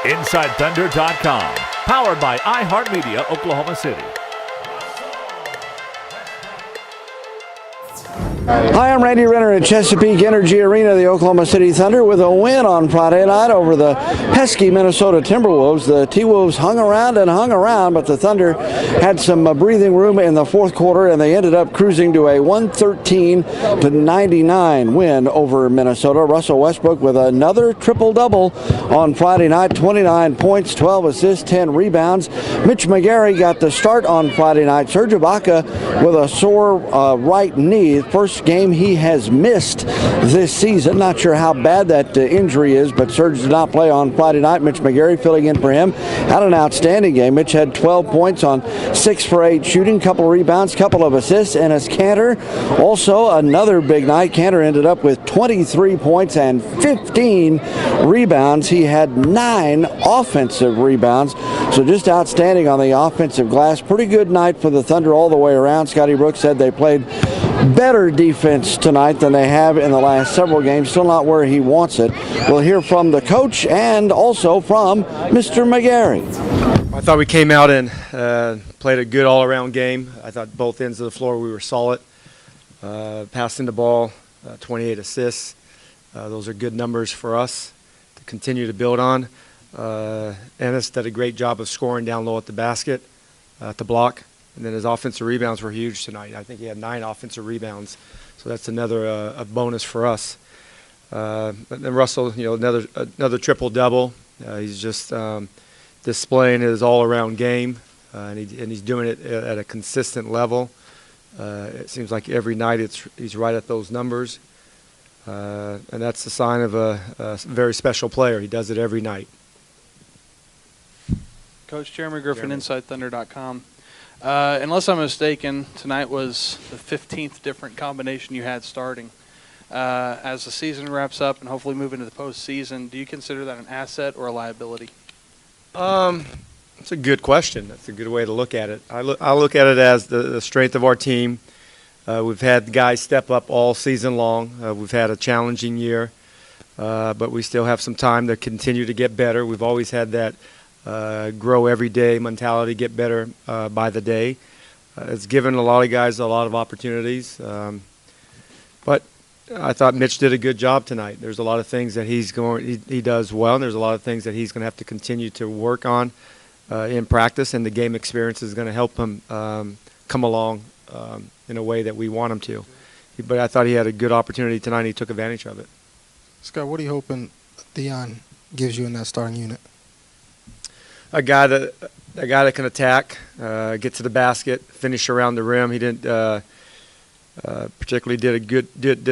InsideThunder.com. Powered by iHeartMedia, Oklahoma City. Hi, I'm Randy Renner at Chesapeake Energy Arena, the Oklahoma City Thunder, with a win on Friday night over the pesky Minnesota Timberwolves. The T-Wolves hung around, but the Thunder had some breathing room in the fourth quarter, and they ended up cruising to a 113-99 win over Minnesota. Russell Westbrook with another triple-double on Friday night, 29 points, 12 assists, 10 rebounds. Mitch McGary got the start on Friday night. Serge Ibaka with a sore right knee. First game he has missed this season. Not sure how bad that injury is, but Serge did not play on Friday night. Mitch McGary filling in for him. Had an outstanding game. Mitch had 12 points on 6 for 8 shooting, couple of rebounds, couple of assists, and as Cantor, also another big night. Cantor ended up with 23 points and 15 rebounds. He had 9 offensive rebounds, so just outstanding on the offensive glass. Pretty good night for the Thunder all the way around. Scotty Brook said they played better defense tonight than they have in the last several games. Still not where he wants it. We'll hear from the coach and also from Mr. McGary. I thought we came out and played a good all-around game. I thought both ends of the floor we were solid. Passing the ball, 28 assists. Those are good numbers for us to continue to build on. Ennis did a great job of scoring down low at the basket, at the block. And then his offensive rebounds were huge tonight. I think he had 9 offensive rebounds, so that's another a bonus for us. But then Russell, another triple-double. He's just displaying his all-around game, and he's doing it at a consistent level. It seems like every night he's right at those numbers, and that's the sign of a very special player. He does it every night. Coach Jeremy Griffin, InsideThunder.com. Unless I'm mistaken, tonight was the 15th different combination you had starting. As the season wraps up and hopefully move into the postseason, do you consider that an asset or a liability? That's a good question. That's a good way to look at it. I look at it as the strength of our team. We've had guys step up all season long. We've had a challenging year, but we still have some time to continue to get better. We've always had that grow every day mentality, get better by the day. It's given a lot of guys a lot of opportunities. But I thought Mitch did a good job tonight. There's a lot of things that he does well, and there's a lot of things that he's going to have to continue to work on in practice, and the game experience is going to help him come along in a way that we want him to. But I thought he had a good opportunity tonight, and he took advantage of it. Scott, what are you hoping Theon gives you in that starting unit? A guy that can attack, get to the basket, finish around the rim. He didn't particularly did a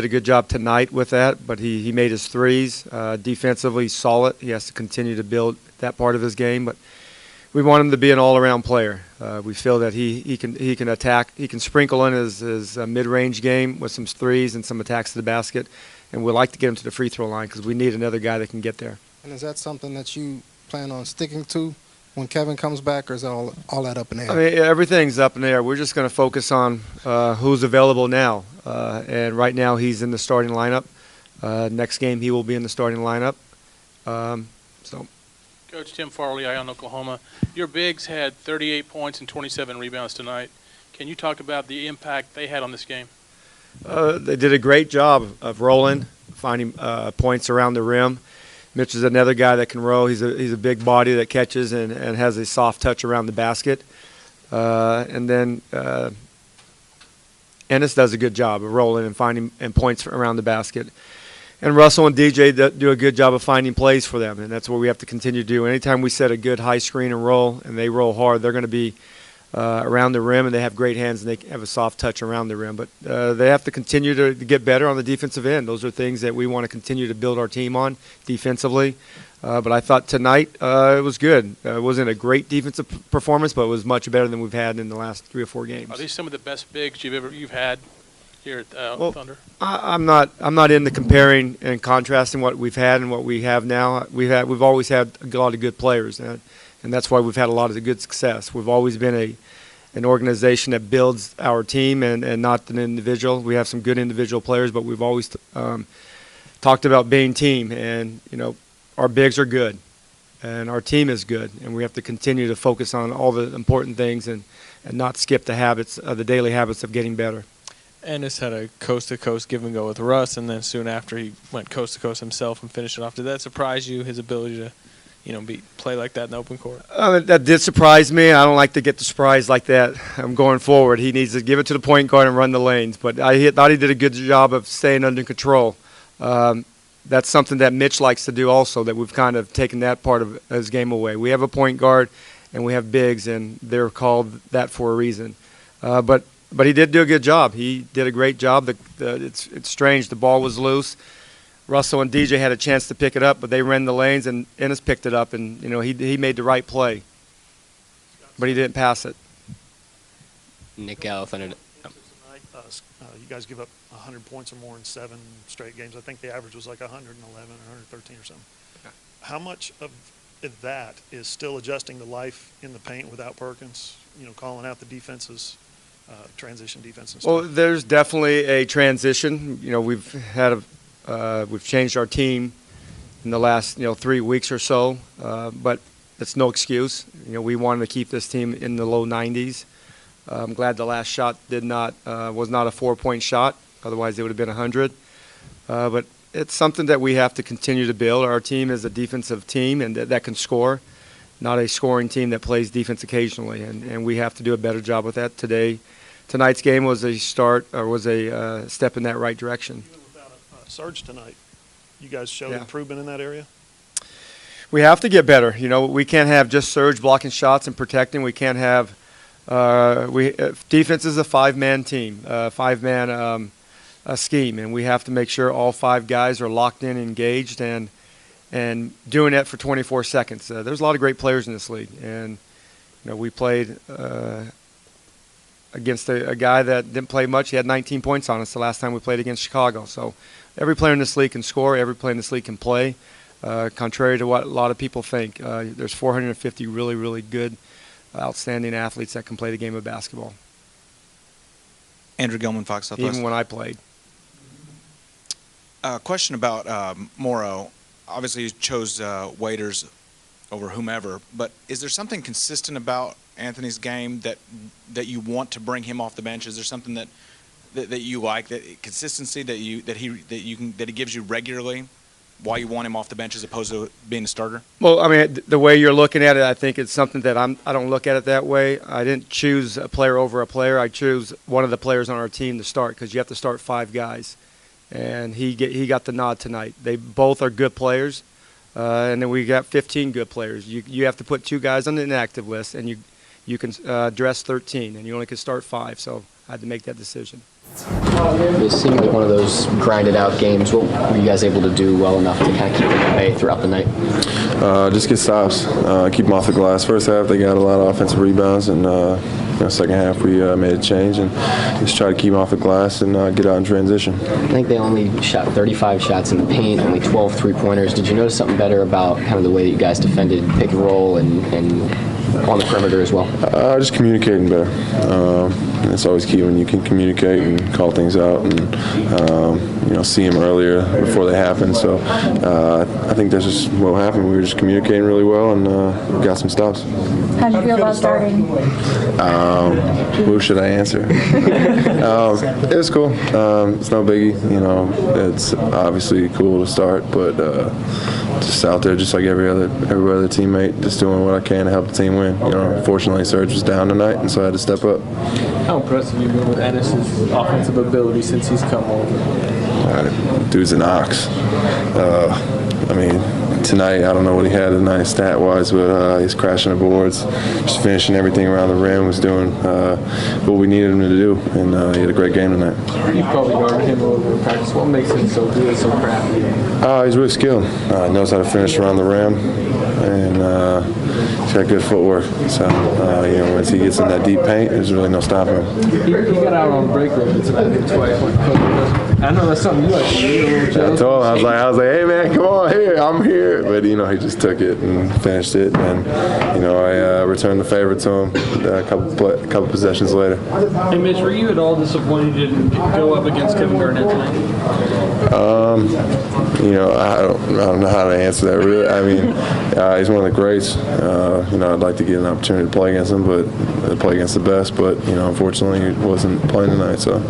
good job tonight with that, but he made his threes. Defensively solid. He has to continue to build that part of his game, but we want him to be an all-around player. We feel that he can attack. He can sprinkle in his mid-range game with some threes and some attacks to the basket, and we'd like to get him to the free throw line because we need another guy that can get there. And is that something that you plan on sticking to when Kevin comes back, or is that all that up in the air? I mean, everything's up in the air. We're just going to focus on who's available now. And right now he's in the starting lineup. Next game he will be in the starting lineup. Coach Tim Farley, Ion, Oklahoma. Your bigs had 38 points and 27 rebounds tonight. Can you talk about the impact they had on this game? They did a great job of rolling, finding points around the rim. Mitch is another guy that can roll. He's a big body that catches and has a soft touch around the basket. And then Ennis does a good job of rolling and finding points around the basket. And Russell and DJ do a good job of finding plays for them, and that's what we have to continue to do. Anytime we set a good high screen and roll, and they roll hard, they're going to be around the rim, and they have great hands, and they have a soft touch around the rim. But they have to continue to get better on the defensive end. Those are things that we want to continue to build our team on defensively. But I thought tonight it was good. It wasn't a great defensive performance, but it was much better than we've had in the last 3 or 4 games. Are these some of the best bigs you've had here at Thunder? I'm not into comparing and contrasting what we've had and what we have now. We've always had a lot of good players, and that's why we've had a lot of good success. We've always been an organization that builds our team and not an individual. We have some good individual players, but we've always talked about being team, and our bigs are good. and our team is good, and we have to continue to focus on all the important things and not skip the habits, the daily habits of getting better. Ennis had a coast-to-coast give-and-go with Russ, and then soon after he went coast-to-coast himself and finished it off. Did that surprise you, his ability to, play like that in open court? That did surprise me. I don't like to get the surprise like that going forward. He needs to give it to the point guard and run the lanes. But I thought he did a good job of staying under control. That's something that Mitch likes to do also, that we've kind of taken that part of his game away. We have a point guard and we have bigs, and they're called that for a reason. But he did do a good job. He did a great job. It's strange. The ball was loose. Russell and DJ had a chance to pick it up, but they ran the lanes, and Ennis picked it up, and he made the right play, but he didn't pass it. Nick Gallo, Thunder. You guys give up 100 points or more in 7 straight games. I think the average was like 111 or 113 or something. How much of that is still adjusting to life in the paint without Perkins? Calling out the defenses. Transition defense and stuff. Well, there's definitely a transition. We've changed our team in the last 3 weeks or so, but it's no excuse. We wanted to keep this team in the low 90s. I'm glad the last shot was not a 4-point shot. Otherwise, it would have been 100. But it's something that we have to continue to build. Our team is a defensive team and that can score, not a scoring team that plays defense occasionally, and we have to do a better job with that today. Tonight's game was a step in that right direction. Even without a surge tonight, you guys showed improvement in that area? We have to get better. We can't have just Serge blocking shots and protecting. We can't have defense is a 5-man team, 5-man scheme, and we have to make sure all 5 guys are locked in, engaged, and doing that for 24 seconds. There's a lot of great players in this league, and we played against a guy that didn't play much. He had 19 points on us the last time we played against Chicago. So every player in this league can score. Every player in this league can play. Contrary to what a lot of people think, there's 450 really, really good, outstanding athletes that can play the game of basketball. Andrew Gilman, Fox Southwest. Even when I played. Question about Morrow. Obviously, you chose Waiters over whomever, but is there something consistent about Anthony's game that you want to bring him off the bench? Is there something that you like, that consistency that he gives you regularly, why you want him off the bench as opposed to being a starter? Well, I mean, the way you're looking at it, I think it's something that I don't look at it that way. I didn't choose a player over a player. I choose one of the players on our team to start, because you have to start 5 guys, and he got the nod tonight. They both are good players, and then we got 15 good players. You have to put 2 guys on the inactive list, and you can dress 13, and you only can start 5. So I had to make that decision. This seemed like one of those grinded-out games. What were you guys able to do well enough to kind of keep them at bay throughout the night? Just get stops, keep them off the glass. First half, they got a lot of offensive rebounds, and second half, we made a change and just try to keep them off the glass and get out in transition. I think they only shot 35 shots in the paint, only 12 three-pointers. Did you notice something better about kind of the way that you guys defended pick and roll and on the perimeter as well? Just communicating better. It's always key when you can communicate and call things out and see them earlier before they happen. So I think that's just what happened. We were just communicating really well and we got some stops. How did you feel about starting? Who should I answer? It was cool. It's no biggie. It's obviously cool to start, but just out there, just like every other teammate, just doing what I can to help the team win. Fortunately, Serge was down tonight, and so I had to step up. How impressed have you been with Ennis's offensive ability since he's come over? Dude's an ox. Tonight, I don't know what he had tonight stat-wise, but he's crashing the boards, just finishing everything around the rim, was doing what we needed him to do, and he had a great game tonight. You've probably guarded him a little bit in practice. What makes him so good, so crafty? He's really skilled. He knows how to finish around the rim, and He's got good footwork. So, once he gets in that deep paint, there's really no stopping him. He got out on the break a little bit tonight twice. I know that's something you like to do. I told him, I was like, hey man, come on here, I'm here. But he just took it and finished it, and I returned the favor to him a couple possessions later. Hey Mitch, were you at all disappointed you didn't go up against Kevin Garnett tonight? I don't know how to answer that really. I mean, he's one of the greats. I'd like to get an opportunity to play against him, but play against the best. But unfortunately, he wasn't playing tonight. So.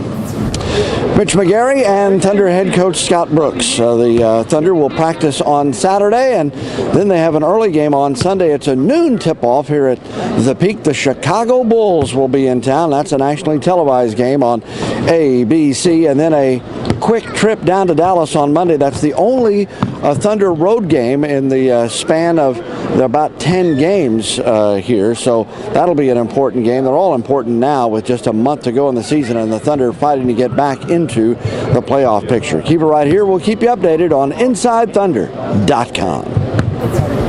Mitch McGary and Thunder head coach Scott Brooks. The Thunder will practice on Saturday, and then they have an early game on Sunday. It's a noon tip-off here at the Peak. The Chicago Bulls will be in town. That's a nationally televised game on ABC, and then a quick trip down to Dallas on Monday. That's the only Thunder road game in the span of about 10 games here, so that'll be an important game. They're all important now with just a month to go in the season, and the Thunder fighting to get back into the playoff picture. Keep it right here. We'll keep you updated on InsideThunder.com.